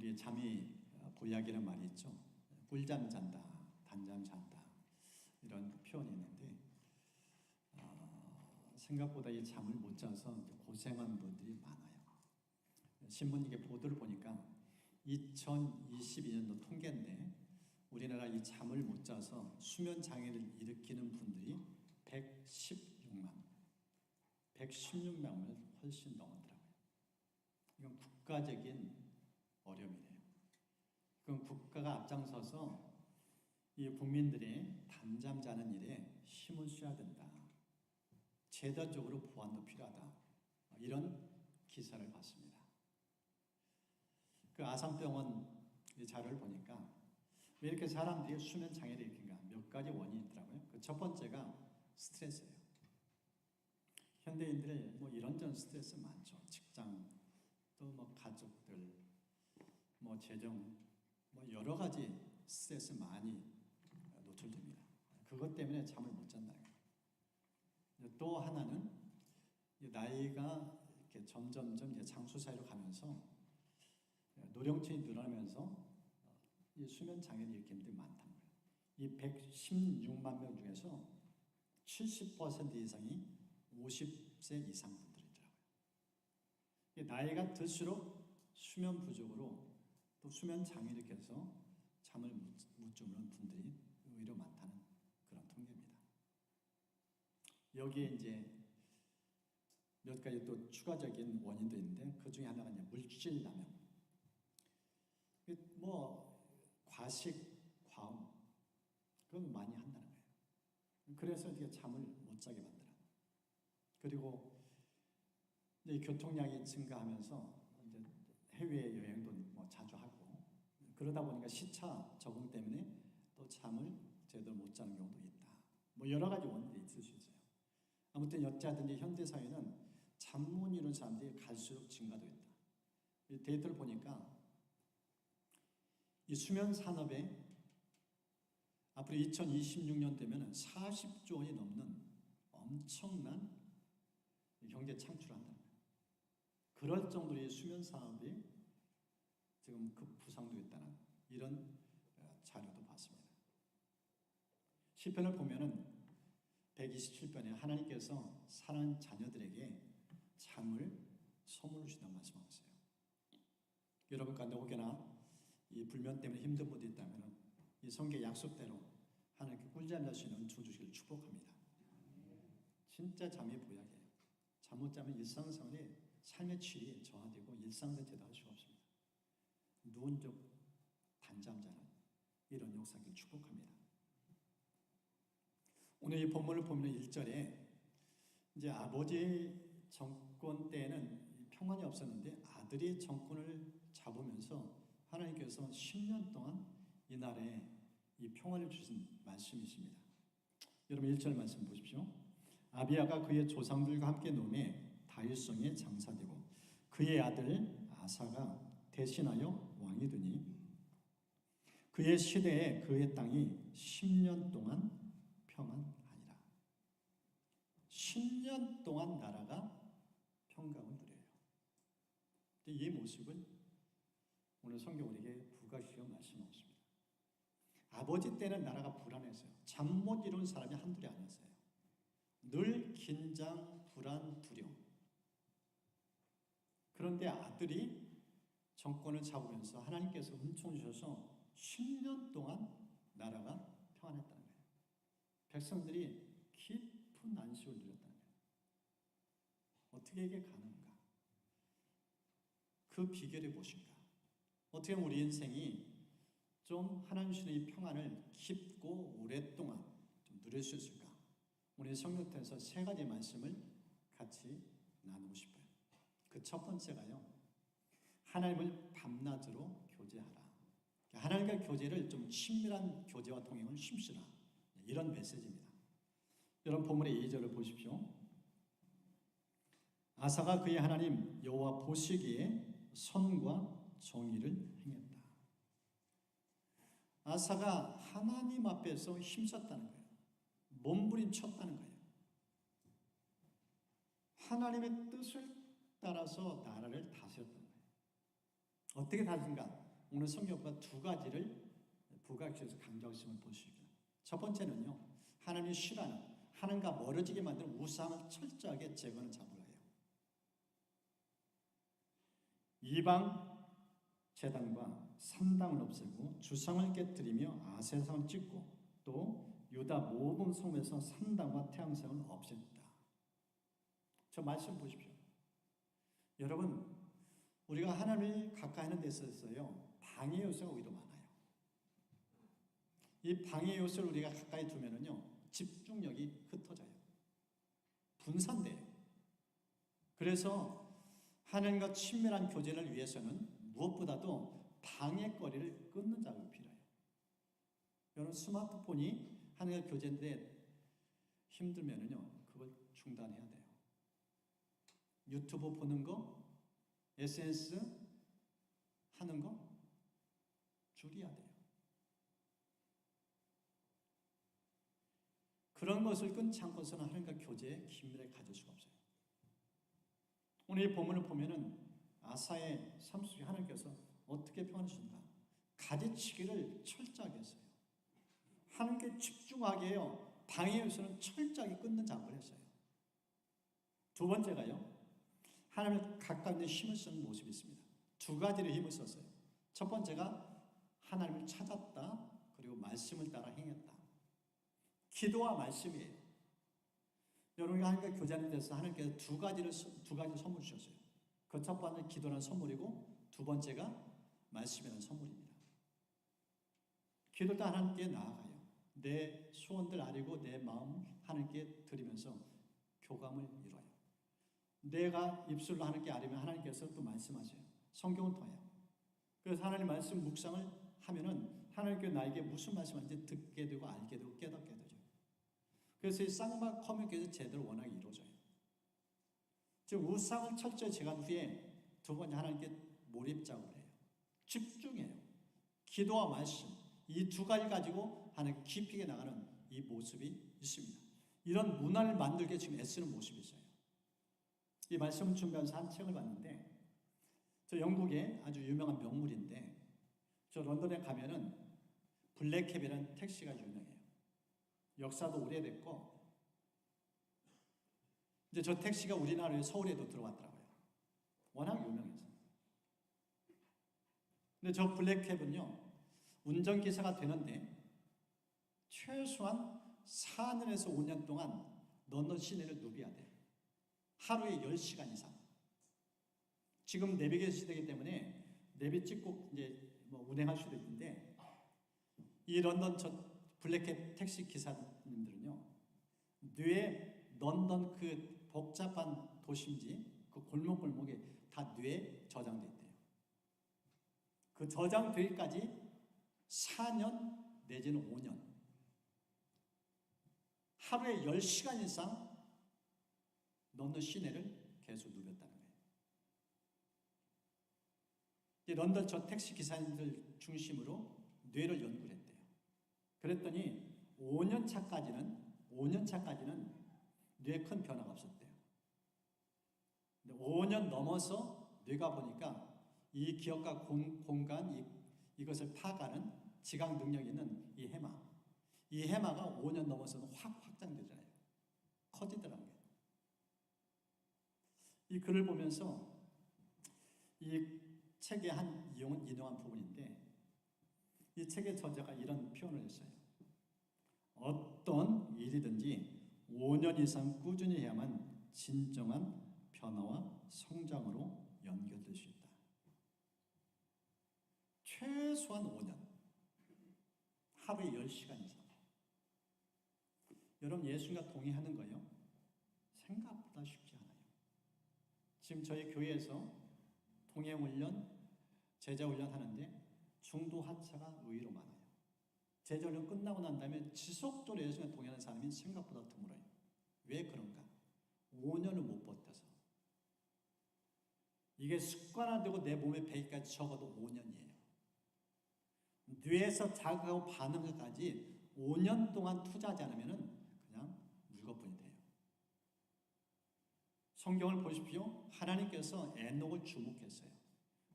우리 잠이 보약이라는 말이 있죠. 꿀잠 잔다, 단잠 잔다 이런 표현이 있는데 생각보다 이 잠을 못 자서 고생한 분들이 많아요. 신문 이게 보도를 보니까 2022년도 통계인데 우리나라 이 잠을 못 자서 수면 장애를 일으키는 분들이 116명을 훨씬 넘었더라고요. 이건 국가적인 어려움이래요. 그럼 국가가 앞장서서 이 국민들의 단잠 자는 일에 힘을 써야 된다. 제도적으로 보완도 필요하다. 이런 기사를 봤습니다. 그 아산병원 자료를 보니까 왜 이렇게 사람들이 수면 장애를 일으킨가? 몇 가지 원인이 있더라고요. 그 첫 번째가 스트레스예요. 현대인들의 이런저런 스트레스 많죠. 직장, 또 가족들, 재정, 여러 가지 스트레스 많이 노출됩니다. 그것 때문에 잠을 못 잔다는 거예요. 또 하나는 나이가 이렇게 점점점 이제 장수 사이로 가면서 노령층이 늘어나면서 이 수면 장애를 일으키는 분들이 많다는 거예요. 이 116만 명 중에서 70% 이상이 50세 이상 분들이더라고요. 나이가 들수록 수면 부족으로 또 수면 장애를 일으켜서 잠을 못 주무는 분들이 오히려 많다는 그런 통계입니다. 여기에 이제 몇 가지 또 추가적인 원인도 있는데 그 중에 하나가 이제 물질 남용. 과식, 과음 그건 많이 한다는 거예요. 그래서 이게 잠을 못 자게 만들어. 그리고 이제 교통량이 증가하면서 이제 해외 여행도 자주 하고 그러다 보니까 시차 적응 때문에 또 잠을 제대로 못 자는 경우도 있다. 여러 가지 원인이 있을 수 있어요. 아무튼 여짜든지 현대 사회는 잠 못 이루는 사람들이 갈수록 증가도 있다. 이 데이터를 보니까 이 수면 산업에 앞으로 2026년 되면 40조 원이 넘는 엄청난 경제 창출을 한다는 거예요. 그럴 정도로 이 수면 산업이 지금 급부상도 있다는 이런 자료도 봤습니다. 시편을 보면은 127편에 하나님께서 사랑하는 자녀들에게 잠을 선물로 주신다고 말씀하고 있어요. 여러분 가운데 혹여나 이 불면 때문에 힘든 분들이 있다면 이 성경 약속대로 하나님께 꿀잠 잘 수 있는 은총 주시기를 축복합니다. 진짜 잠이 보약이에요. 잠 못 자면 일상생활에 삶의 질이 저하되고 일상생활 제대로 할 수가 없습니다. 누운 적 단잠 자는 이런 역사를 축복합니다. 오늘 이 본문을 보면 1절에 이제 아버지 정권 때에는 평안이 없었는데 아들이 정권을 잡으면서 하나님께서 10년 동안 이 나라에 이 평안을 주신 말씀이십니다. 여러분 1절 말씀 보십시오. 아비야가 그의 조상들과 함께 노매 다윗성에 장사되고 그의 아들 아사가 대신하여 왕이 되니 그의 시대에 그의 땅이 10년 동안 평안하니라. 10년 동안 나라가 평강을 누려요. 이 모습을 오늘 성경 우리에게 부각시켜 말씀하고 있습니다. 아버지 때는 나라가 불안했어요. 잠 못 이루는 사람이 한둘이 아니었어요. 늘 긴장, 불안, 두려움. 그런데 아들이 정권을 잡으면서 하나님께서 은총 주셔서 10년 동안 나라가 평안했다는 거예요. 백성들이 깊은 안식을 누렸다는 거예요. 어떻게 이게 가능한가? 그 비결이 무엇인가? 어떻게 하면 우리 인생이 좀 하나님 주시는 이 평안을 깊고 오랫동안 좀 누릴 수 있을까? 우리 성경에서 세 가지 말씀을 같이 나누고 싶어요. 그 첫 번째가요. 하나님을 밤낮으로 교제하라. 하나님과 교제를 좀 친밀한 교제와 통행을 힘쓰라. 이런 메시지입니다. 여러분 본문의 2절을 보십시오. 아사가 그의 하나님 여호와 보시기에 선과 정의를 행했다. 아사가 하나님 앞에서 힘썼다는 거예요. 몸부림쳤다는 거예요. 하나님의 뜻을 따라서 나라를 다스렸다는 거예요. 어떻게 다스린가? 오늘 성경과 두 가지를 부각시켜서 강조하심을 볼 수 있습니다. 첫 번째는요, 하나님이 싫어하는, 하나님과 멀어지게 만드는 우상을 철저하게 제거하는 작업을 해요. 이방 제단과 산당을 없애고 주상을 깨뜨리며 아세상을 찍고 또 유다 모든 성에서 산당과 태양상을 없앴다. 저 말씀 보십시오. 여러분, 우리가 하나님을 가까이 하는 데 있어서요, 방해 요소가 오히려 많아요. 이 방해 요소를 우리가 가까이 두면은요, 집중력이 흩어져요. 분산돼요. 그래서 하나님과 친밀한 교제를 위해서는 무엇보다도 방해거리를 끊는 작업이 필요해요. 여러분, 스마트폰이 하나님과 교제인데 힘들면은요, 그걸 중단해야 돼요. 유튜브 보는 거, SNS 하는 거 줄여야 돼요. 그런 것을 끊지 않고서는 하나님과 교제에 긴밀하게 가질 수가 없어요. 오늘 이 본문을 보면은 아사의 삶 속에 하나님께서 어떻게 표현해 주신다. 가지치기를 철저하게 했어요. 하나님께 집중하게 해요. 방해 요소는 철저하게 끊는 작업을 했어요. 두 번째가요, 하나님을 가까이 힘을 쓰는 모습이 있습니다. 두 가지를 힘을 썼어요. 첫 번째가 하나님을 찾았다. 그리고 말씀을 따라 행했다. 기도와 말씀이에요. 여러분이 하나님과 교제하는 데서 하나님께서 두 가지 선물 주셨어요. 그 첫 번째는 기도라는 선물이고 두 번째가 말씀이라는 선물입니다. 기도 때 하나님께 나아가요. 내 소원들 아리고 내 마음 하나님께 드리면서 교감을 이뤄요. 내가 입술로 하나님께 아뢰면 하나님께서 또 말씀하세요. 성경을 통해요. 그래서 하나님 말씀 묵상을 하면은 하나님께 나에게 무슨 말씀하는지 듣게 되고 알게 되고 깨닫게 되죠. 그래서 이 쌍방 커뮤니케이션이 제대로 워낙 이루어져요. 즉 우상을 철저히 제거한 후에 두 번째 하나님께 몰입 작업을 해요. 집중해요. 기도와 말씀 이 두 가지 가지고 하나님 깊이 있게 나가는 이 모습이 있습니다. 이런 문화를 만들게 지금 애쓰는 모습이 있어요. 이 말씀을 준비하면서 한 책을 봤는데 저 영국의 아주 유명한 명물인데 저 런던에 가면은 블랙캡이라는 택시가 유명해요. 역사도 오래됐고 이제 저 택시가 우리나라의 서울에도 들어왔더라고요. 워낙 유명해서. 근데 저 블랙캡은요 운전기사가 되는데 최소한 4년에서 5년 동안 런던 시내를 누벼야 돼요. 하루에 10시간 이상. 지금 내비게이션 시대이기 때문에 내비 찍고 이제 뭐 운행할 수도 있는데 이 런던 저 블랙캡 택시 기사님들은요 뇌에 런던 그 복잡한 도심지 그 골목골목에 다 뇌에 저장돼 있대요. 그 저장되기까지 4년 내지는 5년 하루에 10시간 이상 런던 시내를 계속 누볐다는 거예요. 런던 저 택시 기사님들 중심으로 뇌를 연구를 했대요. 그랬더니 5년 차까지는 뇌에 큰 변화가 없었대요. 근데 5년 넘어서 뇌가 보니까 이 기억과 공간 이것을 파악하는 지각 능력이 있는 이 해마가 5년 넘어서는 확 확장되잖아요. 커지더라는 거예요. 이 글을 보면서 이 책의 한 인용한 부분인데 이 책의 저자가 이런 표현을 했어요. 어떤 일이든지 5년 이상 꾸준히 해야만 진정한 변화와 성장으로 연결될 수 있다. 최소한 5년. 하루에 10시간 이상. 여러분 예수님과 동의하는 거요? 생각보다 쉽지 않아요. 지금 저희 교회에서 동행훈련, 제자훈련 하는데 중도하차가 의외로 많아요. 제자훈련 끝나고 난 다음에 지속적으로 예수님과 동행하는 사람이 생각보다 드물어요. 왜 그런가? 5년을 못 버텨서. 이게 습관화되고 내 몸에 배기까지 적어도 5년이에요. 뇌에서 자극하고 반응까지 5년 동안 투자하지 않으면 그냥 물거뿐이 돼요. 성경을 보십시오. 하나님께서 에녹을 주목했어요.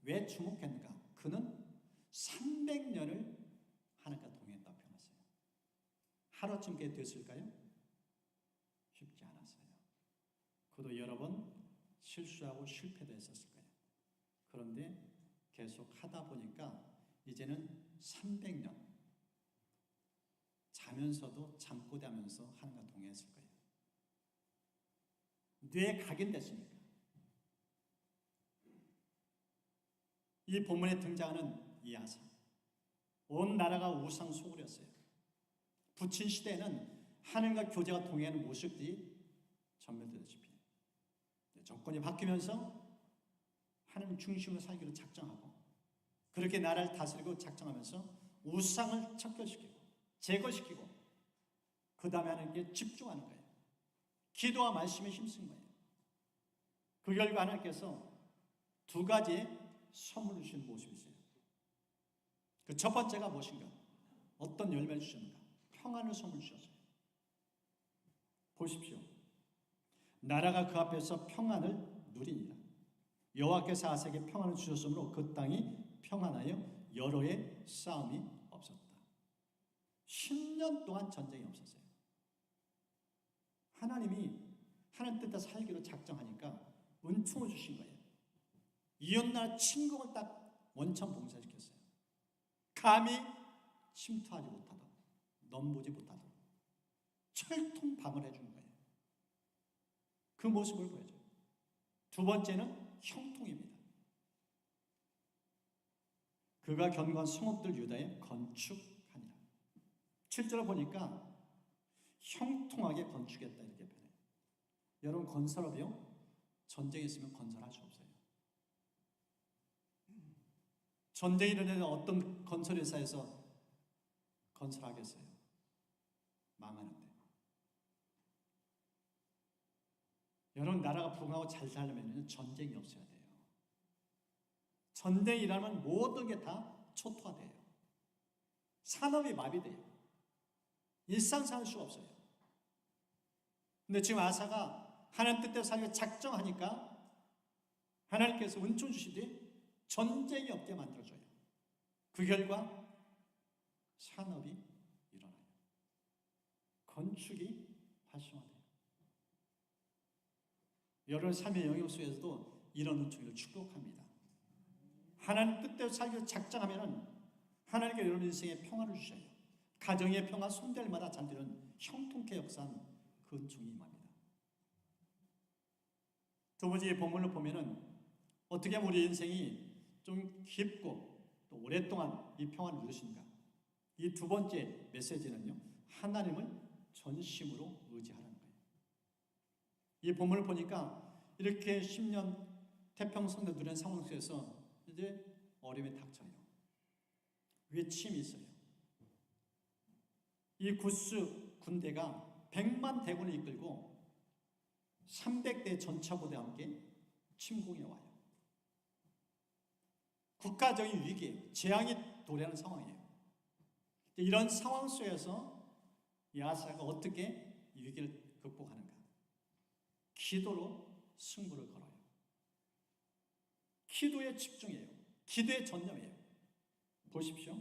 왜 주목했는가? 그는 300년을 하나님과 동행했다고 표현했어요. 하루쯤 그게 됐을까요? 쉽지 않았어요. 그도 여러 번 실수하고 실패도 했었을 거예요. 그런데 계속 하다 보니까 이제는 300년 자면서도 잠꼬대하면서 하나님과 동행했을 거예요. 뇌에 각인됐으니까. 이 본문에 등장하는 이 아사, 온 나라가 우상 소굴이었어요. 부친 시대에는 하나님과 교제와 동행하는 모습들이 전멸되다시피 정권이 바뀌면서 하나님 중심으로 살기로 작정하고 그렇게 나라를 다스리고 작정하면서 우상을 척결시키고 제거시키고 그 다음에 하나님께 집중하는 거예요. 기도와 말씀에 힘쓴 거예요. 그 결과 하나님께서 두 가지의 선물을 주시는 모습이 있어요. 그 첫 번째가 무엇인가? 어떤 열매를 주셨는가? 평안을 선물 주셨어요. 보십시오. 나라가 그 앞에서 평안을 누리니라. 여호와께서 아삭에게 평안을 주셨으므로 그 땅이 평안하여 여러 해 싸움이 없었다. 10년 동안 전쟁이 없었어요. 하나님이 하나님 뜻대로 살기로 작정하니까 은총을 주신 거예요. 이웃나라 침공을 딱 원천 봉쇄시켰어요. 감히 침투하지 못하도록, 넘보지 못하도록 철통 방을 해주는 거예요. 그 모습을 보여줘요. 두 번째는 형통입니다. 그가 견고한 성읍들 유다에 건축하니라. 7절을 보니까 형통하게 건축했다 이렇게 표현해요. 여러분 건설업이요? 전쟁이 있으면 건설할 수 없어요. 전쟁이 일어나는 어떤 건설회사에서 건설하겠어요? 망하는데. 여러분 나라가 부강하고 잘 살려면 전쟁이 없어야 돼요. 전쟁이 일어나면 모든 게 다 초토화돼요. 산업이 마비돼요. 일상생활 할 수가 없어요. 근데 지금 아사가 하나님 뜻대로 살기로 작정하니까 하나님께서 은총 주시되 전쟁이 없게 만들어줘요. 그 결과 산업이 일어나요. 건축이 활성화돼요. 여러분 삶의 영역 속에서도 이런 은총을 축복합니다. 하나님 뜻대로 살기로 작정하면 하나님께 여러분 인생에 평화를 주셔요. 가정의 평화 손댈 마다 잘 되는 형통케 역사한 그 은총이 임합니다. 두 번째 본문을 보면은 어떻게 하면 우리 인생이 좀 깊고 또 오랫동안 이 평화를 누리신가? 이 두 번째 메시지는요, 하나님을 전심으로 의지하라는 거예요. 이 본문을 보니까 이렇게 10년 태평성대 누린 상황 속에서 이제 어려움이 닥쳐요. 위침이 있어요. 이 구스 군대가 100만 대군을 이끌고 300대 전차부대와 함께 침공해 와요. 국가적인 위기예요. 재앙이 도래하는 상황이에요. 이런 상황 속에서 이 아사가 어떻게 이 위기를 극복하는가? 기도로 승부를 걸어요. 기도에 집중해요. 기도에 전념해요. 보십시오.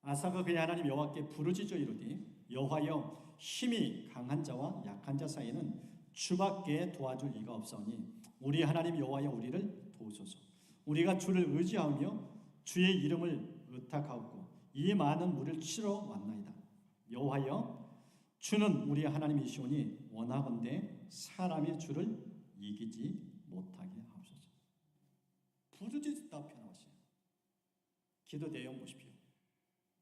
아사가 그의 하나님 여호와께 부르짖어 이르되 여호와여 힘이 강한 자와 약한 자 사이에는 주밖에 도와줄 이가 없사오니 우리 하나님 여호와여 우리를 도우소서. 우리가 주를 의지하며 주의 이름을 의탁하옵고 이 많은 물을 치러 왔나이다. 여호와여 주는 우리 하나님이시오니 원하건대 사람이 주를 이기지 못하게 하옵소서. 부르짖다 표현하셨어요. 기도 내용 보십시오.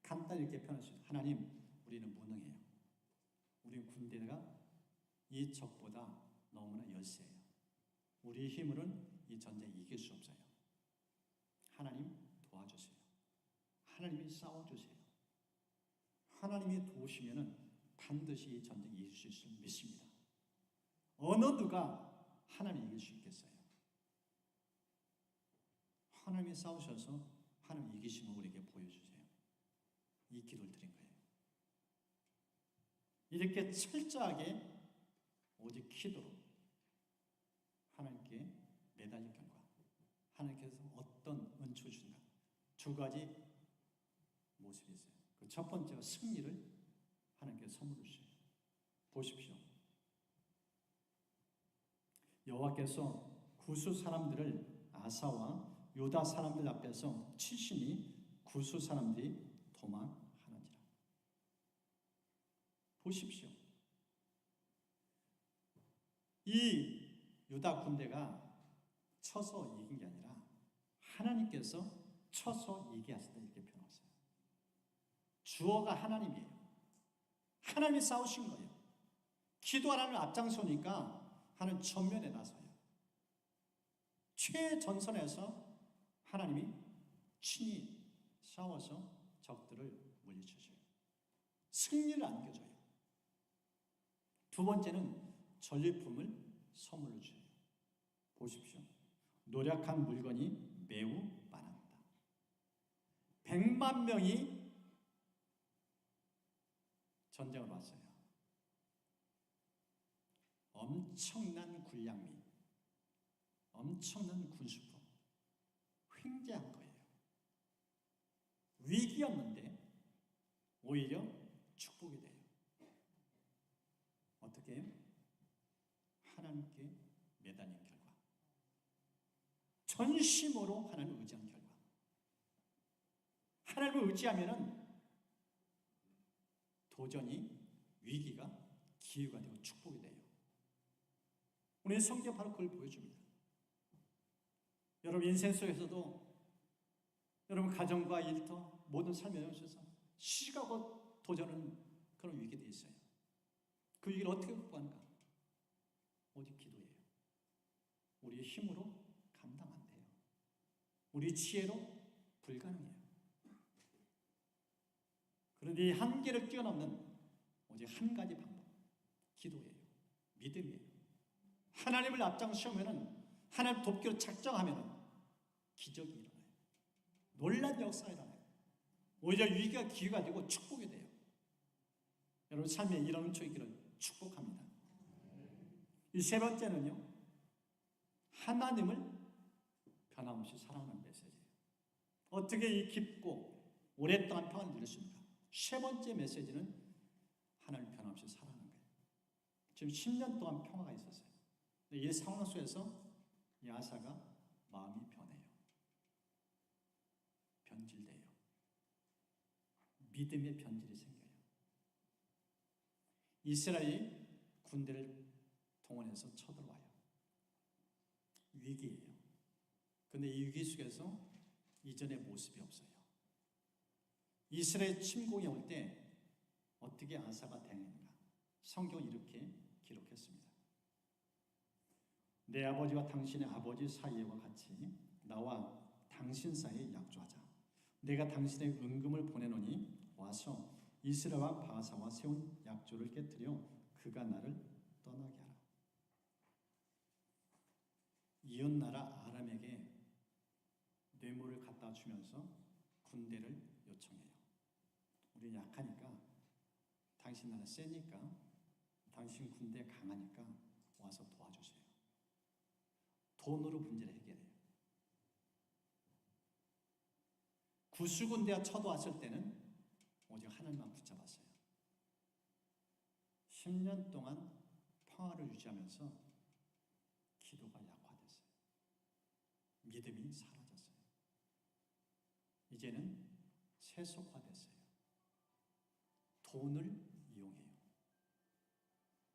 간단히 이렇게 표현하셨어요. 하나님, 우리는 무능해요. 우리 군대가 이 적보다 너무나 열세해요. 우리 힘으로는 이 전쟁 이길 수 없어요. 하나님 도와주세요. 하나님이 싸워주세요. 하나님이 도우시면 반드시 이 전쟁 이길 수 있을 믿습니다. 어느 누가 하나님 이길 수 있겠어요? 하나님이 싸우셔서 하나님 이기심을 우리에게 보여주세요. 이 기도를 드린 거예요. 이렇게 철저하게 오직 기도로 하나님께 매달린 결과 하나님께서 어떤 은총을 주신가? 두 가지 모습이 있어요. 그 첫 번째가 승리를 하나님께 선물을 주셔요. 보십시오. 여호와께서 구수 사람들을 아사와 유다 사람들 앞에서 치시니 구수 사람들이 도망하는지라. 보십시오. 이 유다 군대가 쳐서 이긴 게 아니라 하나님께서 쳐서 이기하셨다 이렇게 표현했어요. 주어가 하나님이에요. 하나님이 싸우신 거예요. 기도하라는 앞장서니까 하나님 전면에 나서요. 최전선에서 하나님이 친히 싸워서 적들을 물리치셔요. 승리를 안겨줘요. 두 번째는 전리품을 선물로 주세요. 보십시오. 노력한 물건이 매우 많았다. 100만 명이 전쟁을 왔어요. 엄청난 군량미, 엄청난 군수품, 횡재한 거예요. 위기였는데 오히려 축복이 돼요. 어떻게 해요? 하나님께 매달린 결과, 전심으로 하나님을 의지한 결과. 하나님을 의지하면은 도전이 위기가 기회가 되고 축복이 돼요. 오늘 성경 바로 그걸 보여줍니다. 여러분 인생 속에서도 여러분 가정과 일터 모든 삶의 영역에서 시기하고 도전은 그런 위기들이 있어요. 그 위기를 어떻게 극복하는가? 오직 기도예요. 우리의 힘으로 감당 안 돼요. 우리 지혜로 불가능해요. 그런데 이 한계를 뛰어넘는 오직 한 가지 방법, 기도예요. 믿음이에요. 하나님을 앞장서면은 하나님 돕기로 작정하면은 기적이 일어나요. 놀란 역사가 일어나요. 오히려 위기가 기회가 되고 축복이 돼요. 여러분 삶에 이런 은총이 있기를 축복합니다. 이 세 번째는요, 하나님을 변함없이 사랑하는 메시지예요. 어떻게 이 깊고 오랫동안 평안을 누릴 수 있는가? 세 번째 메시지는 하나님을 변함없이 사랑하는 거예요. 지금 10년 동안 평화가 있었어요. 이 상황 속에서 이 아사가 마음이 변해요. 변질돼요. 믿음의 변질이 생겨요. 이스라엘이 군대를 동원해서 쳐들어와요. 위기예요. 그런데 이 위기 속에서 이전의 모습이 없어요. 이스라엘 침공이 올 때 어떻게 아사가 대응했는가? 성경은 이렇게 기록했습니다. 내 아버지와 당신의 아버지 사이와 같이 나와 당신 사이에 약조하자. 내가 당신의 은금을 보내노니 와서 이스라엘 왕 바하사와 세운 약조를 깨뜨려 그가 나를 떠나게 하라. 이웃 나라 아람에게 뇌물을 갖다 주면서 군대를 요청해요. 우리 약하니까, 당신 나라 세니까, 당신 군대 강하니까 와서 도와주세요. 돈으로 문제를 해결해요. 구수군대가 쳐도왔을 때는 오직 하나님만 붙잡았어요. 10년 동안 평화를 유지하면서 기도가 약화됐어요. 믿음이 사라졌어요. 이제는 세속화됐어요. 돈을 이용해요.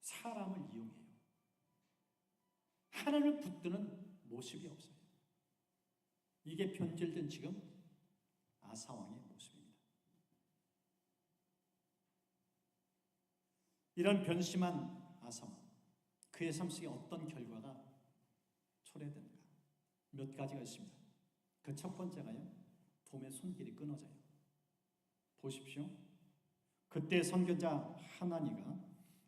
사람을 이용해요. 하나님을 붙드는 모습이 없어요. 이게 변질된 지금 아사 왕의 모습입니다. 이런 변심한 아사 왕, 그의 삶 속에 어떤 결과가 초래되는가? 몇 가지가 있습니다. 그 첫 번째가요, 돔의 손길이 끊어져요. 보십시오. 그때 선견자 하나니가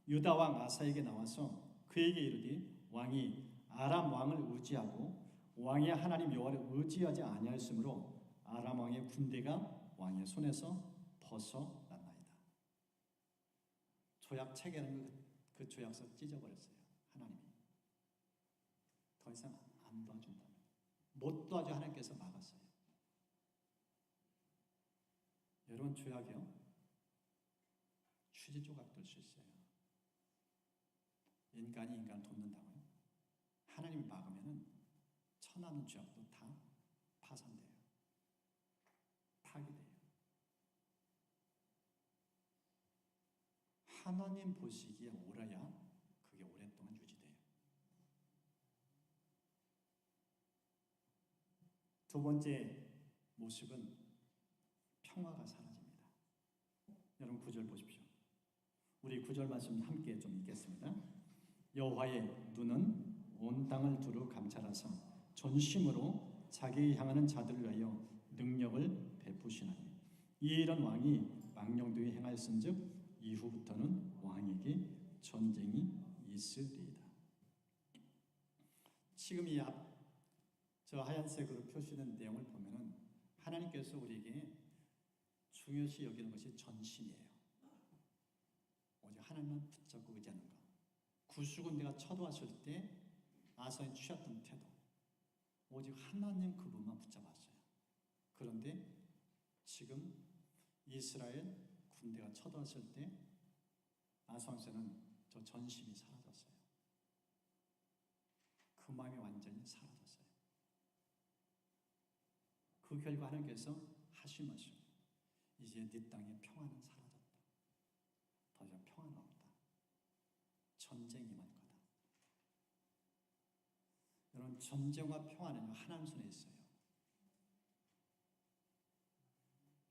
유다 왕 아사에게 나와서 그에게 이르되 왕이 아람 왕을 의지하고 왕의 하나님 여호와를 의지하지 아니하였으므로 아람 왕의 군대가 왕의 손에서 벗어났나이다. 조약 체결한 그 조약서 찢어버렸어요. 하나님이 더 이상 안 도와준다. 못 도와줘 하나님께서 막았어요. 여러분 죄악이요 휴지 조각 들 수 있어요. 인간이 인간을 돕는다고요? 하나님이 막으면은 천하는 죄악도 다 파산돼요. 파괴돼요. 하나님 보시기에 옳아야 그게 오랫동안 유지돼요. 두 번째 모습은 평화가 사라집니다. 여러분 9절 보십시오. 우리 9절 말씀 함께 좀 읽겠습니다. 여호와의 눈은 온 땅을 두루 감찰하사 전심으로 자기 향하는 자들을 위하여 능력을 베푸시나니 이 일은 왕이 망령되이 행하였은즉 이후부터는 왕에게 전쟁이 있으리이다. 지금 저 하얀색으로 표시된 내용을 보면은 하나님께서 우리에게 중요시 여기는 것이 전심이에요. 오직 하나님만 붙잡고 의지하는 것. 구수군대가 쳐들어왔을 때 아사히 취했던 태도. 오직 하나님 그분만 붙잡았어요. 그런데 지금 이스라엘 군대가 쳐들어왔을 때 아사 왕세는 저 전심이 사라졌어요. 그 마음이 완전히 사라졌어요. 그 결과 하나님께서 하신 말씀, 이제 네 땅의 평화는 사라졌다. 더 이상 평화는 없다. 전쟁이 임할 거다. 여러분 전쟁과 평화는 하나님 손에 있어요.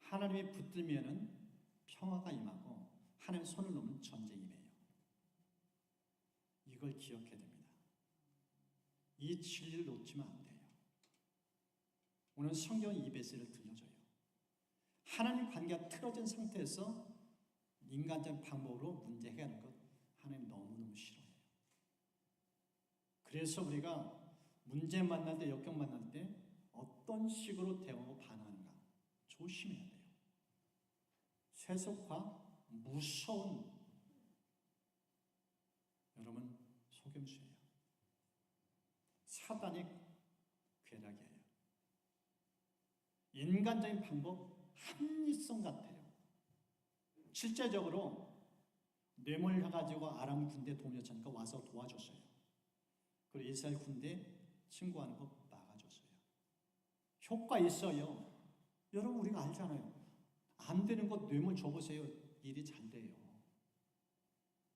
하나님이 붙들면은 평화가 임하고 하나님 손을 놓으면 전쟁이 임해요. 이걸 기억해야 됩니다. 이 진리를 놓치면 안 돼요. 오늘 성경 EBS를 들려줘요. 하나님 관계가 틀어진 상태에서 인간적인 방법으로 문제 해결하는 것 하나님 너무너무 싫어해요. 그래서 우리가 문제 만날 때, 역경 만날 때 어떤 식으로 대응하고 반응하는가 조심해야 돼요. 세속화 무서운 여러분 속임수예요. 사단의 괴락이에요. 인간적인 방법 합리성 같아요. 실제적으로 뇌물 해가지고 아람 군대 도움을 요청하니까 와서 도와줬어요. 그리고 이스라엘 군대 침공하는 거 막아줬어요. 효과 있어요. 여러분 우리가 알잖아요. 안 되는 거 뇌물 줘보세요. 일이 잘 돼요.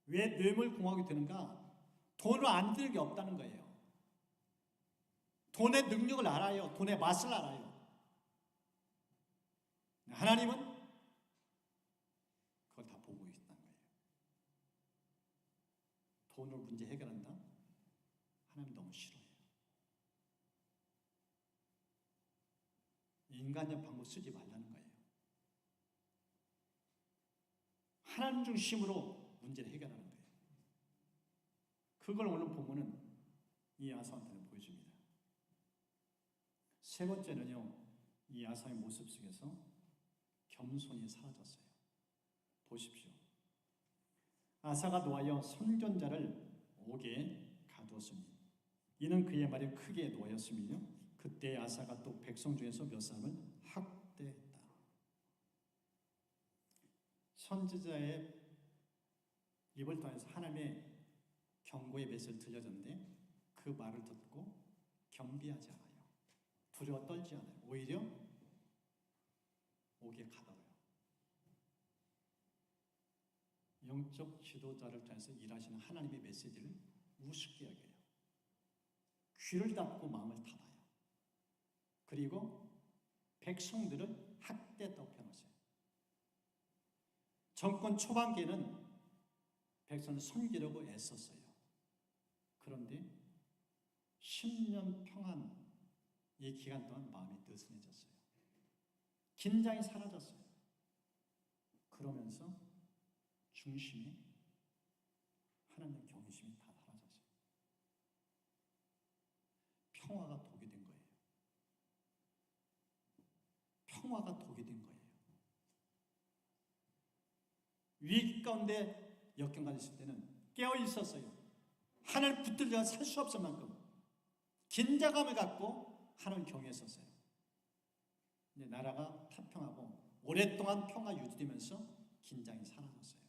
왜 뇌물 공학이 되는가? 돈을 안 드는 게 없다는 거예요. 돈의 능력을 알아요. 돈의 맛을 알아요. 하나님은 그걸 다 보고 있다는 거예요. 돈으로 문제 해결한다? 하나님 너무 싫어해요. 인간적 방법 쓰지 말라는 거예요. 하나님 중심으로 문제를 해결하는 거예요. 그걸 오늘 본문은 이 아사한테는 보여줍니다. 세 번째는요, 이 아사의 모습 속에서 겸손이 사라졌어요. 보십시오. 아사가 노하여 선견자를 옥에 가두었으니 이는 그의 말이 크게 노하였으며 그때 아사가 또 백성 중에서 몇 사람을 학대했다. 선지자의 입을 통해서 하나님의 경고의 메시지를 들려줬는데 그 말을 듣고 경비하지 않아요. 두려워 떨지 않아요. 오히려 옥에 가둬요. 영적 지도자를 통해서 일하시는 하나님의 메시지를 우습게 여겨요. 귀를 닫고 마음을 닫아요. 그리고 백성들을 학대했다고 표현하세요. 정권 초반기에는 백성을 섬기려고 애썼어요. 그런데 10년 평안 이 기간 동안 마음이 느슨해졌어요. 긴장이 사라졌어요. 그러면서 중심이 하나님의 경외심이 다 사라졌어요. 평화가 독이 된 거예요. 평화가 독이 된 거예요. 위기 가운데 역경가 있을 때는 깨어 있었어요. 하나님 붙들려 살 수 없을 만큼 긴장감을 갖고 하나님 경외했었어요. 근데 나라가 타평하고 오랫동안 평화 유지되면서 긴장이 사라졌어요.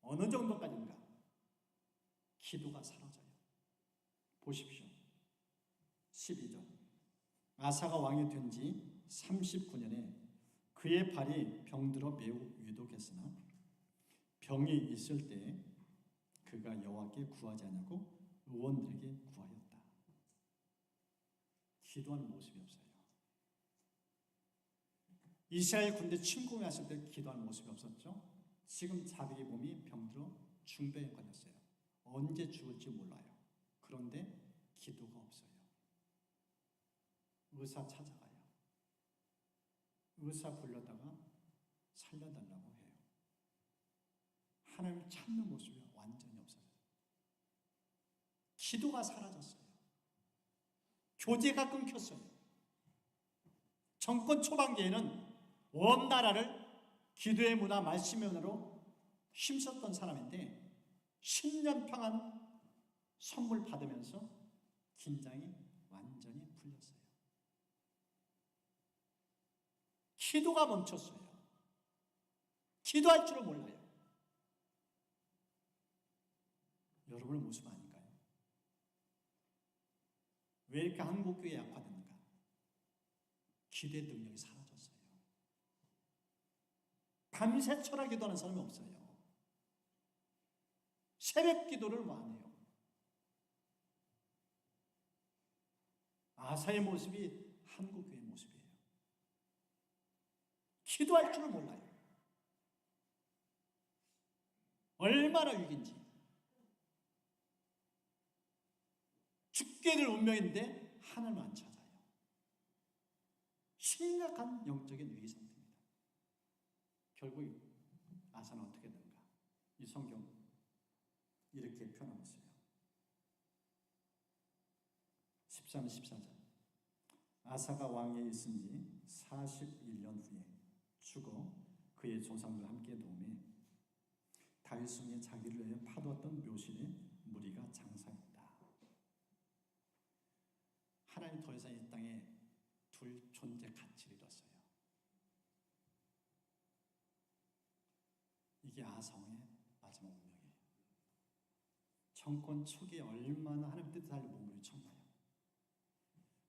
어느 정도까지인가? 기도가 사라져요. 보십시오. 12절. 아사가 왕이 된 지 39년에 그의 발이 병들어 매우 위독했으나 병이 있을 때 그가 여호와께 구하지 않냐고 의원들에게 구하였다. 기도하는 모습이 없어요. 이스라엘 군대 침공에 왔을 때 기도하는 모습이 없었죠. 지금 자기의 몸이 병들어 중병에 걸렸어요. 언제 죽을지 몰라요. 그런데 기도가 없어요. 의사 찾아가요. 의사 불러다가 살려달라고 해요. 하나님을 찾는 모습이 완전히 없어져요. 기도가 사라졌어요. 교제가 끊겼어요. 정권 초반기에는 온 나라를 기도의 문화, 말씀의 문화로 힘썼던 사람인데 10년 평안 선물 받으면서 긴장이 완전히 풀렸어요. 기도가 멈췄어요. 기도할 줄을 몰라요. 여러분의 모습 아닌가요? 왜 이렇게 한국교회 약화됐는가? 기도의 능력이 사라졌어요. 밤새 철학 기도하는 사람이 없어요. 새벽 기도를 안 해요. 아사의 모습이 한국교회의 모습이에요. 기도할 줄을 몰라요. 얼마나 위기인지. 죽게 될 운명인데 하나님을 안 찾아요. 심각한 영적인 위기 상태입니다. 결국 아사는 어떻게 되는가? 이 성경 이렇게 표현하고 있어요. 13, 14절. 아사가 왕위에 있은 지 41년 후에 죽어 그의 조상들 함께 도움에 다윗 성에 자기를 위해 파두었던 묘실에 무리가 장사했다. 하나님 더 이상 이 땅에 둘 존재 가치를 잃었어요. 이게 아사 왕의 마지막 운명이에요. 정권 초기에 얼마나 하나님 뜻을 달리 몸을 청나요.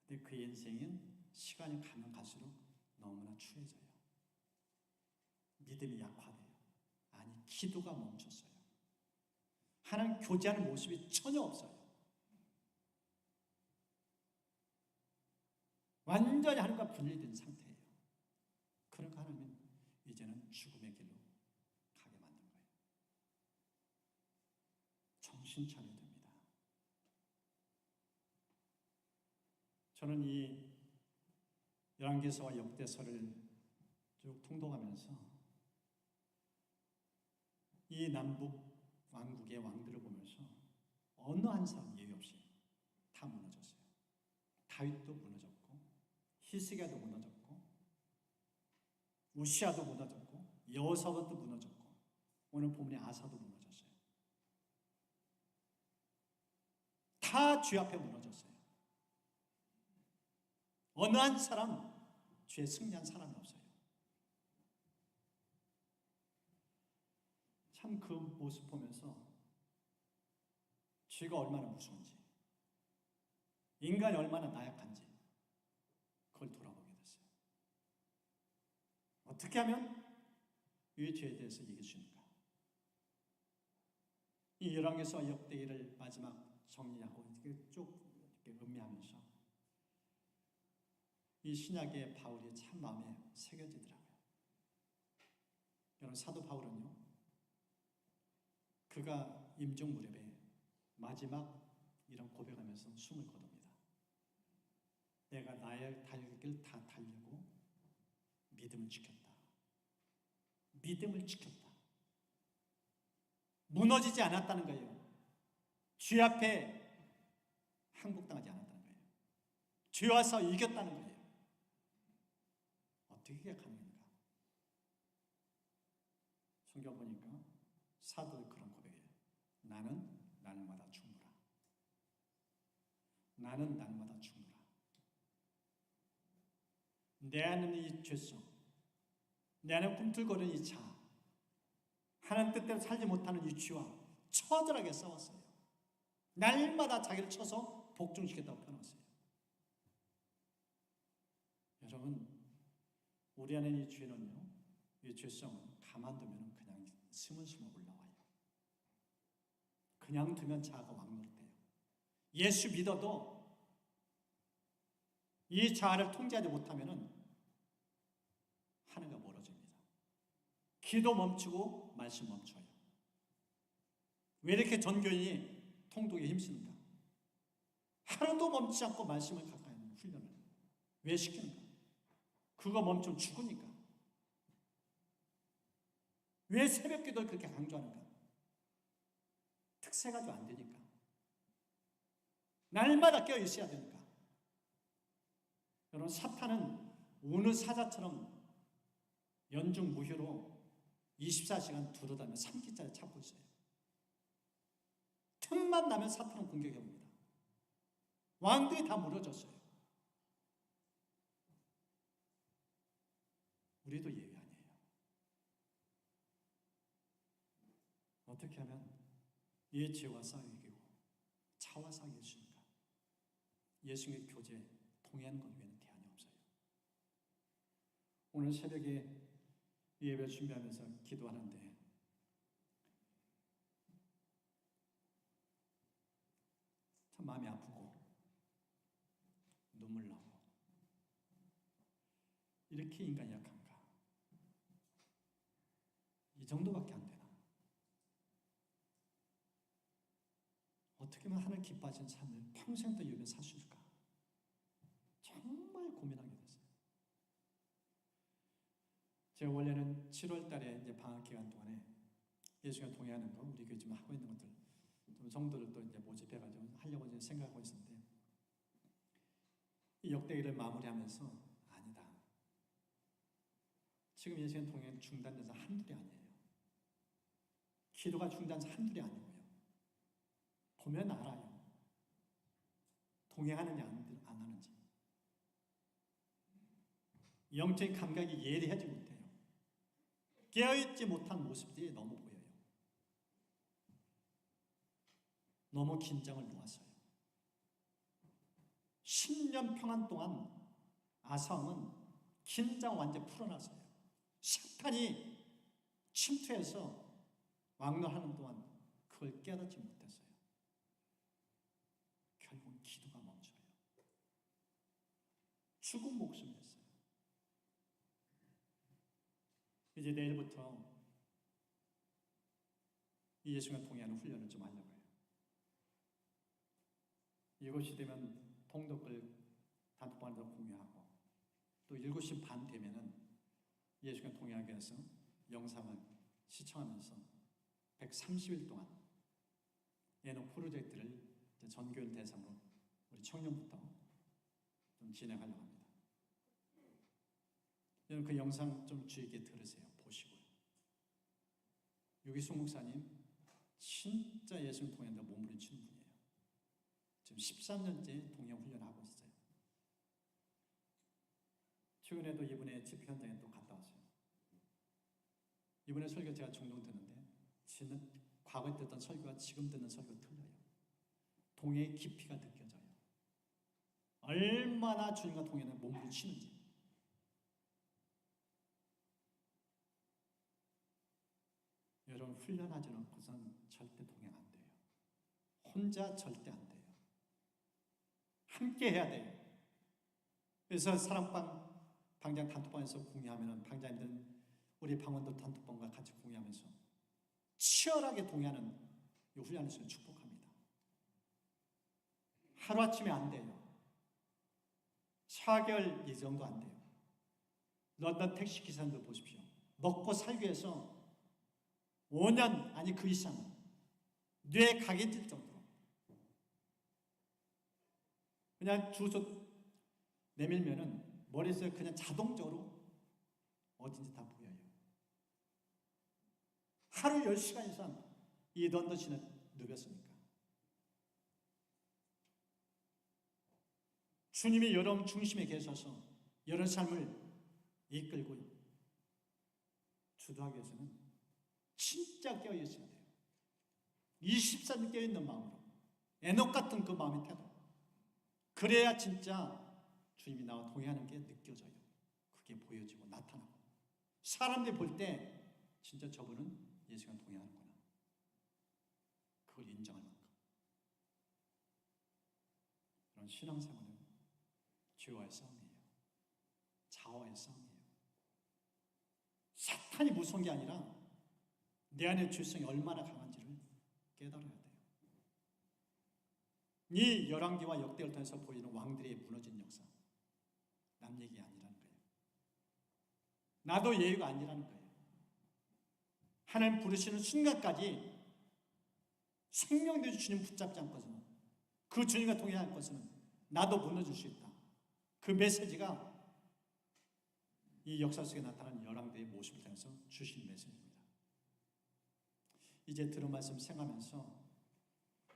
근데 그 인생은 시간이 가면 갈수록 너무나 추해져요. 믿음이 약화돼요. 아니, 기도가 멈췄어요. 하나님 교제하는 모습이 전혀 없어요. 완전히 하나님과 분리된 상태예요. 그러니까 하나님은 이제는 죽음의 길로 가게 만든 거예요. 정신 차려야 됩니다. 저는 이 열왕기서와 역대서를 쭉 통독하면서 이 남북 왕국의 왕들을 보면서 어느 한 사람 예외 없이 다 무너졌어요. 다윗도 무너졌고 히스기야도 무너졌고 우시아도 무너졌고 여호사밧도 무너졌고 오늘 본문의 아사도 무너졌어요. 다 주 앞에 무너졌어요. 어느 한 사람 주에 승리한 사람이 없어요. 참 그 모습 보면서 죄가 얼마나 무서운지, 인간이 얼마나 나약한지 그걸 돌아보게 됐어요. 어떻게 하면 이 죄에 대해서 이길 수 있는가? 이 열왕기서 역대기를 마지막 정리하고 이렇게 쭉 이렇게 음미하면서 이 신약의 바울이 참 마음에 새겨지더라고요. 여러분, 사도 바울은요, 그가 임종 무렵에 마지막 이런 고백하면서 숨을 거둡니다. 내가 나의 달길 다 달리고 믿음을 지켰다. 믿음을 지켰다. 무너지지 않았다는 거예요. 죄 앞에 항복당하지 않았다는 거예요. 죄 와서 이겼다는 거예요. 어떻게 그게 가능한가? 성경 보니까 사도의 그런 고백이에요. 나는 날마다 죽노라. 나는 날마다 죽노라. 내 안에 이 죄성, 내 안에 꿈틀거리는 이 자아, 하나님 뜻대로 살지 못하는 이 죄와 처절하게 싸웠어요. 날마다 자기를 쳐서 복종시켰다고 표현했어요. 여러분, 우리 안에 이 죄는요, 이 죄성은 가만두면 그냥 스물스물 올라와요. 그냥 두면 자아가 왕노릇해요. 예수 믿어도 이 자아를 통제하지 못하면 하늘과 멀어집니다. 기도 멈추고 말씀 멈춰요. 왜 이렇게 전교인이 통독에 힘씁니까? 하루도 멈추지 않고 말씀을 가까이 하는 훈련을 왜 시키는가? 그거 멈추면 죽으니까. 왜 새벽 기도를 그렇게 강조하는가? 특세 가지고 안 되니까. 날마다 깨어 있어야 되니까. 여러분, 사탄은 어느 사자처럼 연중 무휴로 24시간 두루다니며 3기짜리 찾고 있어요. 틈만 나면 사탄은 공격해 옵니다. 왕들이 다 무너졌어요. 우리도 예외 아니에요. 어떻게 하면 이 죄와 싸워 이기고 차와 싸워 이길 수 있는가? 예수님의 교제 동의하는 것 외에는 대안이 없어요. 오늘 새벽에 예배 준비하면서 기도하는데 참 마음이 아프고 눈물 나고, 이렇게 인간이 약한가? 이 정도밖에 안 되나? 어떻게 하면 하나님 기뻐하시는 삶을 평생 또 이루며 살 수 있을까? 정말 고민하게 됐어요. 제가 원래는 7월 달에 이제 방학 기간 동안에 예수님과 동행하는 거, 우리 교회 지금 하고 있는 것들 좀 정도를 또 이제 모집해가지고 하려고 이제 생각하고 있었는데, 이 역대기를 마무리하면서 아니다. 지금 예수님 동행 중단돼서 한둘이 아니에요. 기도가 중단돼서 한둘이 아니고요. 보면 알아요. 동행하느냐 안 하는지. 영적인 감각이 예리하지 못해요. 깨어있지 못한 모습들이 너무 보여요. 너무 긴장을 놓았어요. 10년 평안 동안 아사왕은 긴장 완전히 풀어놨어요. 사탄이 침투해서 왕노하는 동안 그걸 깨닫지 못했어요. 결국 기도가 멈춰요. 죽은 목숨이었어요. 이제 내일부터 이 예수님과 동행하는 훈련을 좀 하려고 해요. 이것이 되면 통독을 단톡방에서 공유하고, 또 7시 반 되면은 예수님과 동행하기 위해서 영상을 시청하면서 130일 동안 예능 프로젝트를 전교일 대상으로 우리 청년부터 좀 진행하려고 합니다. 여러분, 그 영상 좀 주의 깊게 들으세요. 보시고요. 유기숙 목사님 진짜 예수님 동행한다 몸부림치는 분이에요. 지금 13년째 동행 훈련하고 있어요. 최근에도 이번에 집회 현장에 또 갔다 왔어요. 이번에 설교 제가 종종 듣는데 과거에 듣던 설교와 지금 듣는 설교가 틀려요. 동행의 깊이가 느껴져요. 얼마나 주님과 동행에 몸부림치는지. 여러분, 훈련하지 않고서는 절대 동행 안 돼요. 혼자 절대 안 돼요. 함께 해야 돼요. 그래서 사랑방 방장 단톡방에서 공유하면 방장님들은 우리 방원들 단톡방과 같이 공유하면서 치열하게 동의하는 이 훈련을 축복합니다. 하루아침에 안 돼요. 4개월 이 정도 안 돼요. 런던 택시 기사님들 보십시오. 먹고 살기 위해서 5년 아니 그 이상 뇌에 각인될 정도로 그냥 주소 내밀면은 머릿속에 그냥 자동적으로 어딘지 다 보여요. 하루 10시간 이상 이 런던 시내 누볐으니까. 주님이 여러분 중심에 계셔서 여러 삶을 이끌고 주도하기 위해서는 진짜 깨어있어야 돼요. 24년 깨어있는 마음으로, 에녹 같은 그 마음의 태도. 그래야 진짜 주님이 나와 동행하는 게 느껴져요. 그게 보여지고 나타나고, 사람들이 볼 때 진짜 저분은 예수가 동행하는구나, 그걸 인정할 만큼. 그런 신앙생활은 죄와의 싸움이에요. 자아와의 싸움이에요. 사탄이 무서운 게 아니라 내 안의 죄성이 얼마나 강한지를 깨달아야 돼요. 이 열왕기와 역대를 통해서 보이는 왕들의 무너진 역사, 남 얘기 아니라는 거예요. 나도 예의가 아니라는 거예요. 하나님 부르시는 순간까지 생명되는 주님 붙잡지 않고서는, 그 주님과 동행할 것은 나도 무너질 수 있다. 그 메시지가 이 역사 속에 나타난 열왕들의 모습을 통해서 주신 메시지입니다. 이제 들은 말씀 생각하면서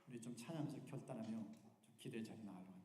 우리 좀 찬양하면서 결단하며 좀 기도의 자리 나가려고 합니다.